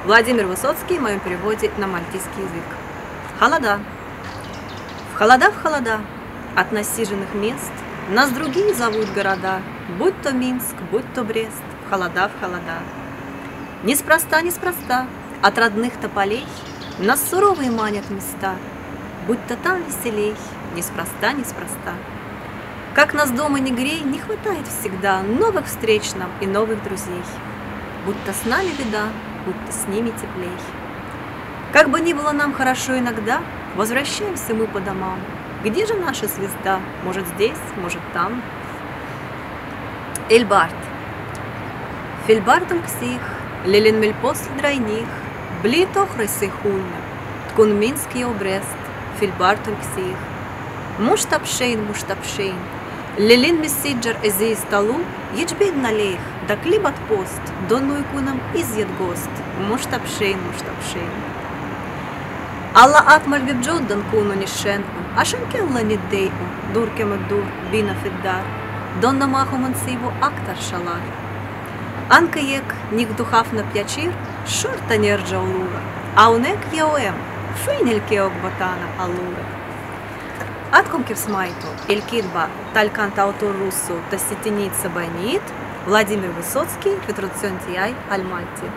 Владимир Высоцкий в моем переводе на мальтийский язык. Холода. В холода, от насиженных мест нас другие зовут города, будь то Минск, будь то Брест, в холода. Неспроста, от родных тополей нас суровые манят места, будь то там веселей, неспроста. Как нас дома не грей, не хватает всегда новых встреч нам и новых друзей. Будто с нами беда, будто с ними теплей. Как бы ни было нам хорошо иногда, возвращаемся мы по домам. Где же наша звезда? Может здесь, может там. Эльбард. Фильбартум ксих, лилин мельпосль драйних, бли тохрой сейхульна, ткун Минск и Брест, фильбартум ксих. Муштапшейн, лилин мессиджер эзи столу, ечбед налех, да клибат пост, донную кунам изъед гост, муштапшейн. Алла атмаль бибджоддан куну нишенку, а шанкелла ниддейку, дуркем дур, бина фиддар, донна маху мансиву актар шалар. Анкаек ник духав на пячир, шорта нерджа улура, а унек яоэм, фейнель кеок ботана алура. Атком кирсмайту, элькидба, тальканта аутор руссу, таситинит сабанит, Владимир Высоцкий, Петруцентияй, Альмальти.